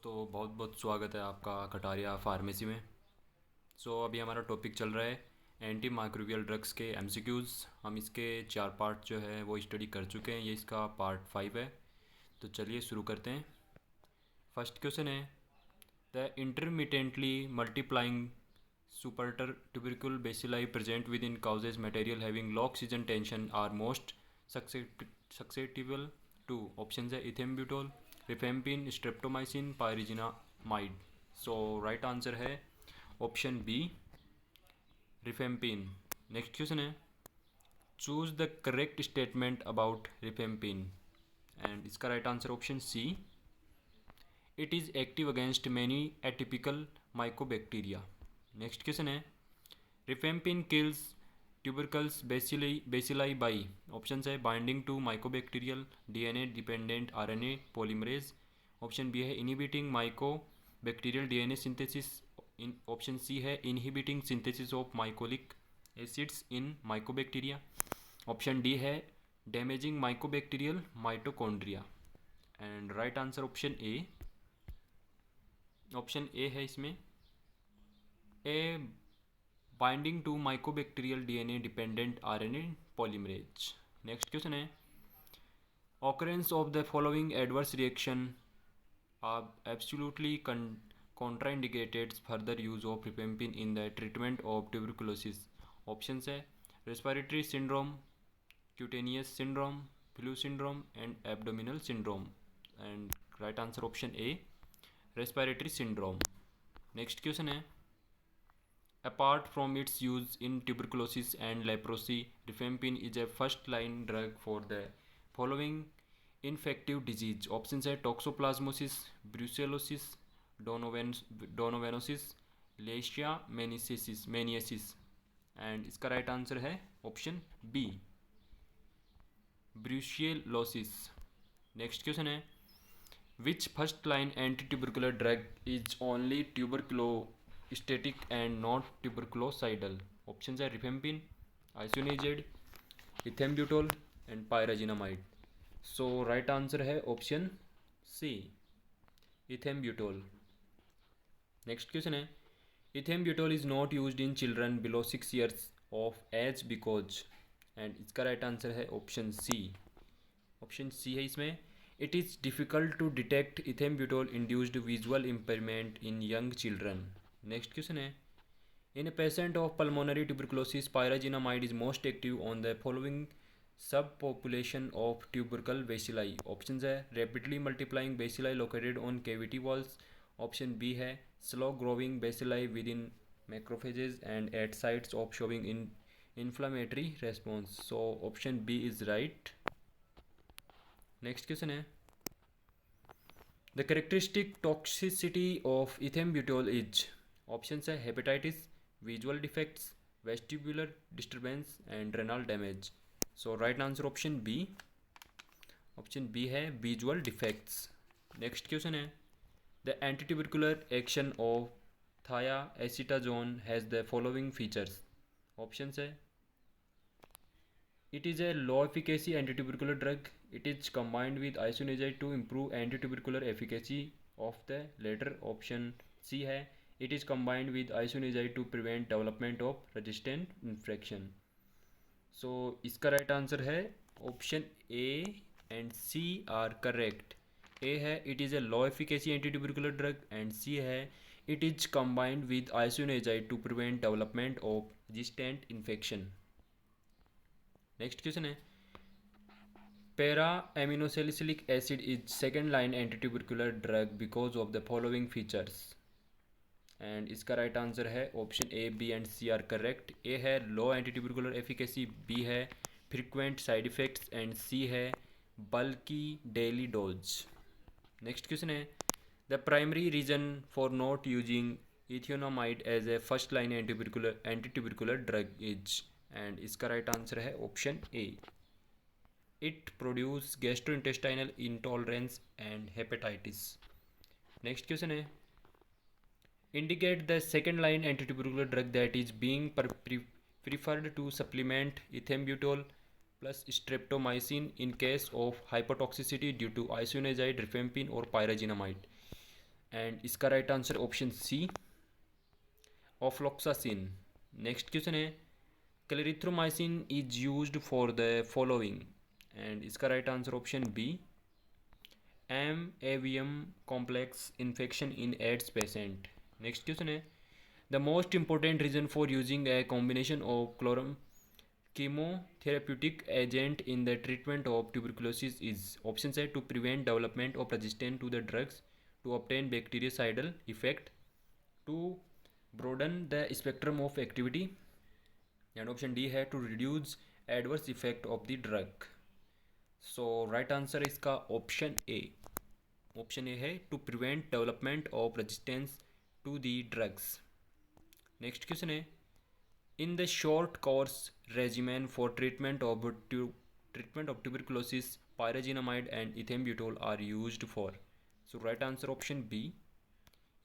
तो बहुत बहुत स्वागत है आपका कटारिया फार्मेसी में। अभी हमारा टॉपिक चल रहा है एंटी माइक्रोबियल ड्रग्स के एमसीक्यूज़। हम इसके 4 पार्ट जो है वो स्टडी कर चुके हैं, ये इसका पार्ट 5 है। तो चलिए शुरू करते हैं। फर्स्ट क्वेश्चन है, द इंटरमिटेंटली मल्टीप्लाइंग सुपरटर tubercle bacilli present within caseous material having low oxygen tension are most susceptible to. Option है ethambutol, rifampin, streptomycin, pyrazinamide. So right answer है option B, rifampin. Next question है, choose the correct statement about rifampin. And इसका right answer option C, it is active against many atypical mycobacteria. Next question है, rifampin kills tubercles bacilli by. Option है binding to mycobacterial DNA dependent RNA polymerase. Option B है inhibiting mycobacterial DNA synthesis. Option C है inhibiting synthesis of mycolic acids in mycobacteria. Option D है damaging mycobacterial mitochondria. And right answer option A, option A है इसमें, A binding to mycobacterial DNA dependent RNA polymerase. Next question है, occurrence of the following adverse reaction are absolutely contraindicated further use of rifampin in the treatment of tuberculosis. Options है respiratory syndrome, cutaneous syndrome, flu syndrome and abdominal syndrome. And right answer option A, respiratory syndrome. Next question है, apart from its use in tuberculosis and leprosy, rifampin is a first-line drug for the following infective disease. Options है toxoplasmosis, brucellosis, donovanosis, leishmaniasis. And इसका right answer है option B, brucellosis. Next question है, which first line anti tubercular drug is only tuberculostatic and not tuberculocidal. Option है rifampin, isoniazid, ethambutol and pyrazinamide. So right answer है option C, ethambutol. Next question है, ethambutol is not used in children below 6 years of age because. And इसका right answer है option C, option C है इसमें, it is difficult to detect ethambutol induced visual impairment in young children. Next question है, in a patient of pulmonary tuberculosis pyrazinamide is most active on the following subpopulation of tubercle bacilli. Options है rapidly multiplying bacilli located on cavity walls. Option B है slow growing bacilli within macrophages and at sites of showing in inflammatory response. So option B is right. Next question है, the characteristic toxicity of ethambutol is. Option है hepatitis, visual defects, vestibular disturbance and renal damage. So right answer option B, option B है visual defects. Next question है, the anti tubercular action of thiacetazone has the following features. Option है, it is a low efficacy antitubercular drug. It is combined with isoniazid to improve antitubercular efficacy of the latter. Option C है, it is combined with isoniazid to prevent development of resistant infection. So इसका right answer है option A and C are correct. A है it is a low efficacy antitubercular drug and C है it is combined with isoniazid to prevent development of resistant infection. Next question है, para aminosalicylic acid is second line anti tubercular drug because of the following features. And इसका right answer है option A, B and C are correct. A है low anti tubercular efficacy, B है frequent side effects and C है bulky daily dose. Next question है, the primary reason for not using ethionamide as a first line anti tubercular drug is. And इसका right answer है option A, it produce gastrointestinal intolerance and hepatitis. Next question है, indicate the second line anti tubercular drug that is being preferred to supplement ethambutol plus streptomycin in case of hepatotoxicity due to isoniazid, rifampin और pyrazinamide. And इसका right answer option C ofloxacin. Next question है clarithromycin is used for the following, and इसका right answer option B M avium complex infection in AIDS patient. Next question है the most important reason for using a combination of क्लोरम chemotherapeutic agent in the treatment of tuberculosis is options है to prevent development of resistance to the drugs, to obtain bactericidal effect, to broaden the spectrum of activity, and option D है to reduce adverse effect of the drug. So right answer इसका option A. option A है to prevent development of resistance to the drugs. Next question है in the short course regimen for treatment of tuberculosis, pyrazinamide and ethambutol are used for. So right answer option B,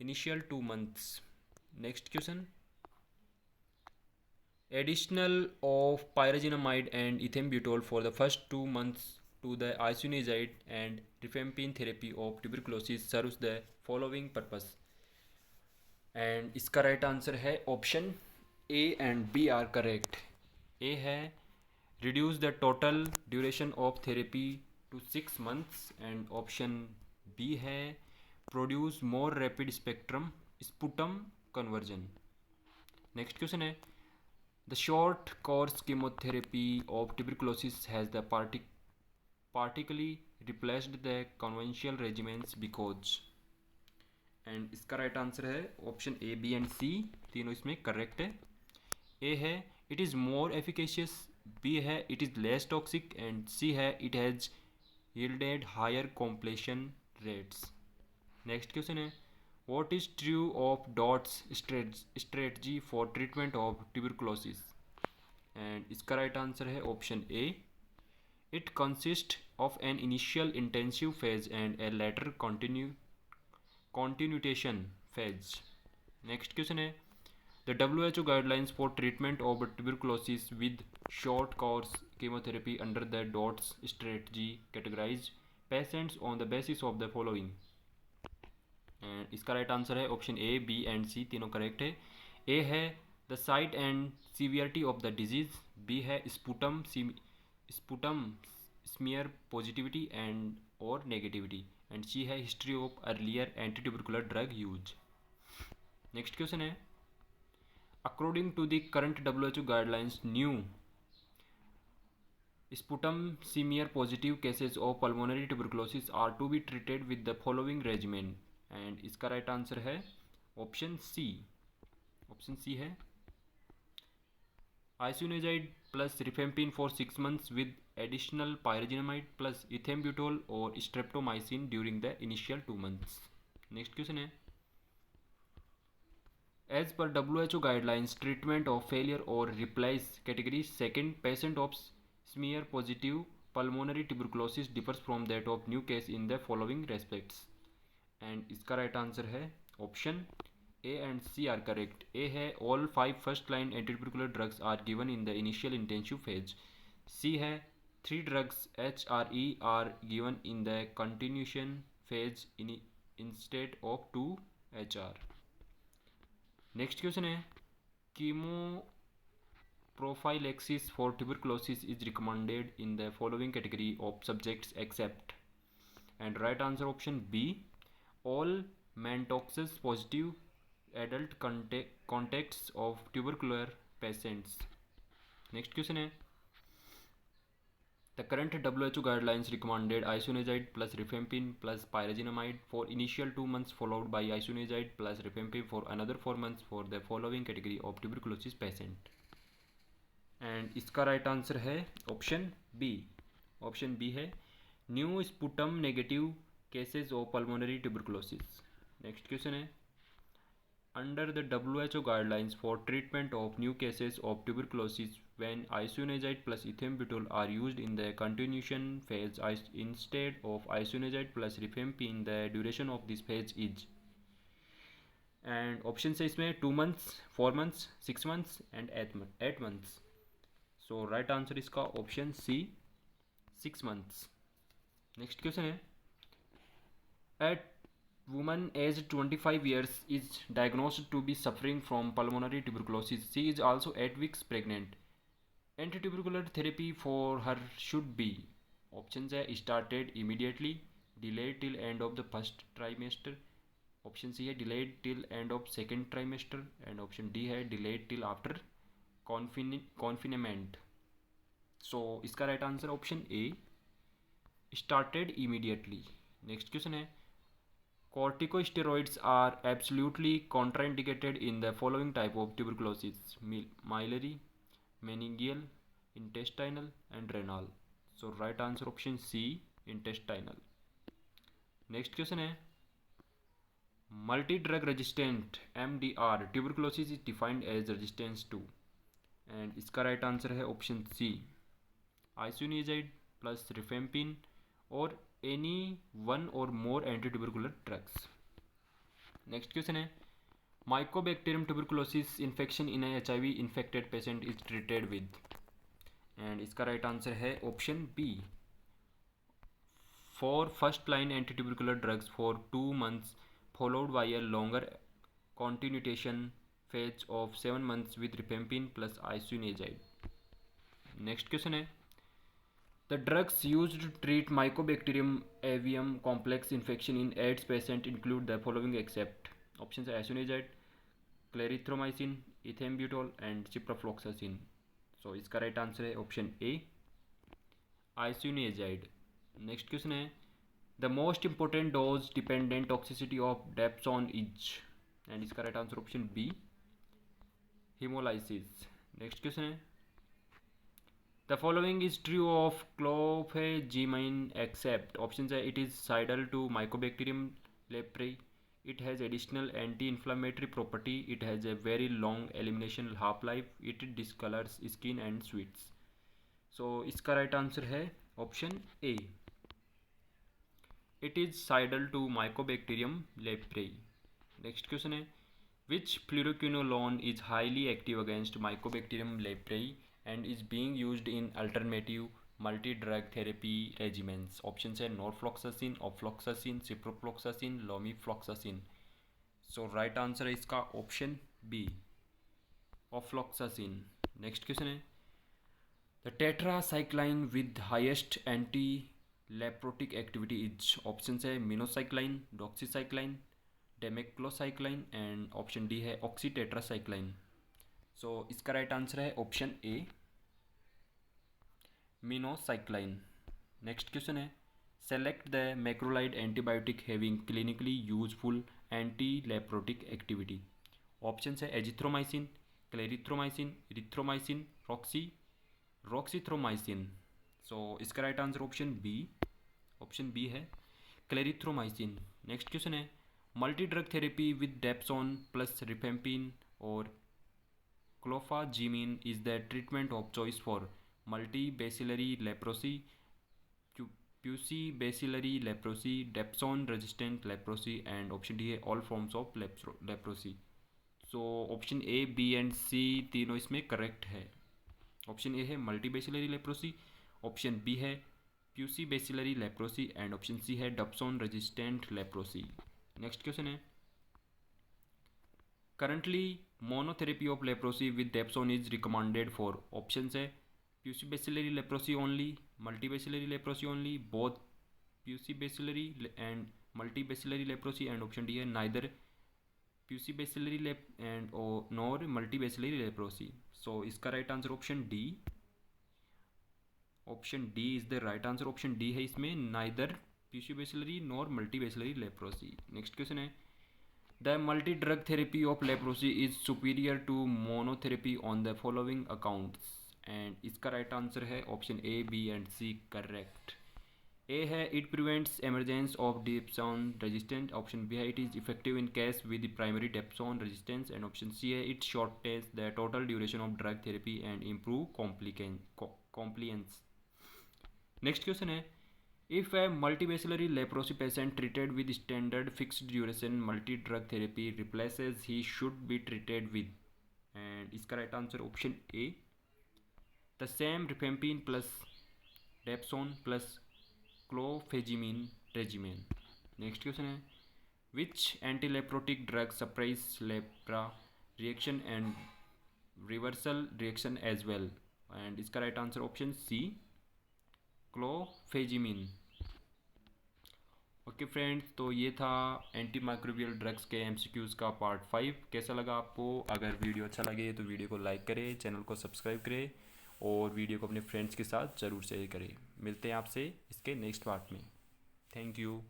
initial 2 months. Next question, additional of pyrazinamide and ethambutol for the first 2 months to the isoniazid and rifampin therapy of tuberculosis serves the following purpose. And इसका right answer है option A and B are correct. A है reduce the total duration of therapy to 6 months and option B है produce more rapid spectrum sputum conversion. Next question है the short course chemotherapy of tuberculosis has the partially replaced the conventional regimens because. And इसका right answer है option A B and C, तीनों इसमें correct है. A है it is more efficacious, B है it is less toxic and C है it has yielded higher completion rates. Next question है what is true of DOTS strategy for treatment of tuberculosis. And इसका right answer है option A it consist of an initial intensive phase and a later continuation phase. Next question है the WHO guidelines for treatment of tuberculosis with short course chemotherapy under the DOTS strategy categorize patients on the basis of the following. And इसका right answer है option A B and C, तीनों correct है. A है the site and severity of the disease, B है sputum smear positivity and और negativity, and C है history of earlier anti tubercular drug use. Next question है according to the current WHO guidelines new sputum smear positive cases of pulmonary tuberculosis are to be treated with the following regimen. And इसका right answer है option C. Option C है isoniazid plus rifampin for 6 months with additional pyrazinamide plus ethambutol or streptomycin during the initial 2 months. Next question है as per WHO guidelines treatment of failure or replace category second patient of smear positive pulmonary tuberculosis differs from that of new case in the following respects. And इसका right answer है option A and C are correct. A है all 5 first line antitubercular drugs are given in the initial intensive phase. C है 3 drugs HRE are given in the continuation phase instead of 2 HR. Next question है chemo prophylaxis for tuberculosis is recommended in the following category of subjects except. And right answer option B all mantoxis positive adult contacts of tubercular patients. Next question है the current WHO guidelines recommended isoniazid plus rifampin plus pyrazinamide for initial 2 months followed by isoniazid plus rifampin for another 4 months for the following category of tuberculosis patient. And इसका right answer है option B. Option B है new sputum negative cases of pulmonary tuberculosis. Next question है under the WHO guidelines for treatment of new cases of tuberculosis when isoniazid plus ethambutol are used in the continuation phase instead of isoniazid plus rifampin the duration of this phase is. And option है इसमें 2 months 4 months 6 months and 8 months. So right answer इसका option C 6 months. Next question है woman aged 25 years is diagnosed to be suffering from pulmonary tuberculosis. She is also 8 weeks pregnant. Antitubercular therapy for her should be options है started immediately, delayed till end of the first trimester, option C है delayed till end of second trimester and option D है delayed till after confinement. So इसका right answer option ए started immediately. Next question है corticosteroids are absolutely contraindicated in the following type of tuberculosis: miliary, meningeal, intestinal and renal. So right answer option C, intestinal. Next question है multi drug resistant MDR tuberculosis is defined as resistance to, and इसका right answer है option C, isoniazid plus rifampin or any one or more antitubercular drugs. Next question है Mycobacterium tuberculosis infection in a HIV infected patient is treated with, and इसका right answer है option B, for first line antitubercular drugs for 2 months followed by a longer continuation phase of 7 months with rifampin plus isoniazid. Next question है the drugs used to treat Mycobacterium avium complex infection in AIDS patient include the following except options are isoniazid, clarithromycin, ethambutol and ciprofloxacin. So इसका right answer है option A, isoniazid. Next question है the most important dose dependent toxicity of dapsone is, and इसका right answer option B, hemolysis. Next question है the following is true of clofazimine except options are it is cidal to Mycobacterium leprae, it has additional anti-inflammatory property, it has a very long elimination half-life, it discolors skin and sweets. So इसका right answer है option A, it is cidal to Mycobacterium leprae. Next question है which fluoroquinolone is highly active against Mycobacterium leprae and is being used in alternative multi-drug therapy regimens. Options है norfloxacin, ofloxacin, ciprofloxacin, lomifloxacin. So right answer है इसका option B, ofloxacin. Next question है the tetracycline with highest anti-leprotic activity is, options है minocycline, doxycycline, demeclocycline and option D है oxytetracycline. So इसका right answer है option A, minocycline. Next question है select the macrolide antibiotic having clinically useful anti leprotic activity. Option है azithromycin, clarithromycin, erythromycin, roxithromycin. So इसका right answer option B है clarithromycin. Next question है multi drug therapy with dapsone plus rifampin और clofazimine is the treatment of choice for multi bacillary leprosy, pauci bacillary leprosy, dapsone resistant leprosy and option D है all forms of leprosy. So option A, B and C तीनों इसमें correct है. Option A है multi bacillary leprosy, option B है pauci bacillary leprosy and option C है dapsone resistant leprosy. Next question है currently monotherapy of leprosy with dapsone is recommended for. Option है pauci bacillary leprosy only, multi bacillary leprosy only, both pauci bacillary and multi bacillary leprosy and option D है neither paucibacillary lep and nor multi bacillary leprosy. So इसका right answer option D is the right answer. Option D है इसमें neither paucibacillary nor multi bacillary leprosy. Next question है the multi drug therapy of leprosy is superior to monotherapy on the following accounts, and इसका right answer है option A, B and C correct. A है it prevents emergence of dapsone resistance, option B है it is effective in case with primary dapsone resistance and option C है it shortens the total duration of drug therapy and improve compliance. Next question है if a multibacillary leprosy patient treated with standard fixed duration multi drug therapy replaces he should be treated with, and इसका right answer option A, the same rifampin plus dapsone plus clofazimine regimen. Next question है Which antileprotic drug suppresses lepra reaction and reversal reaction as well? And इसका right answer option C, clofazimine. Okay friends, तो ये था antimicrobial drugs के MCQs का part 5। कैसा लगा आपको? अगर वीडियो अच्छा लगे तो वीडियो को लाइक करें, चैनल को सब्सक्राइब करें और वीडियो को अपने फ्रेंड्स के साथ ज़रूर शेयर करें। मिलते हैं आपसे इसके नेक्स्ट पार्ट में। Thank you.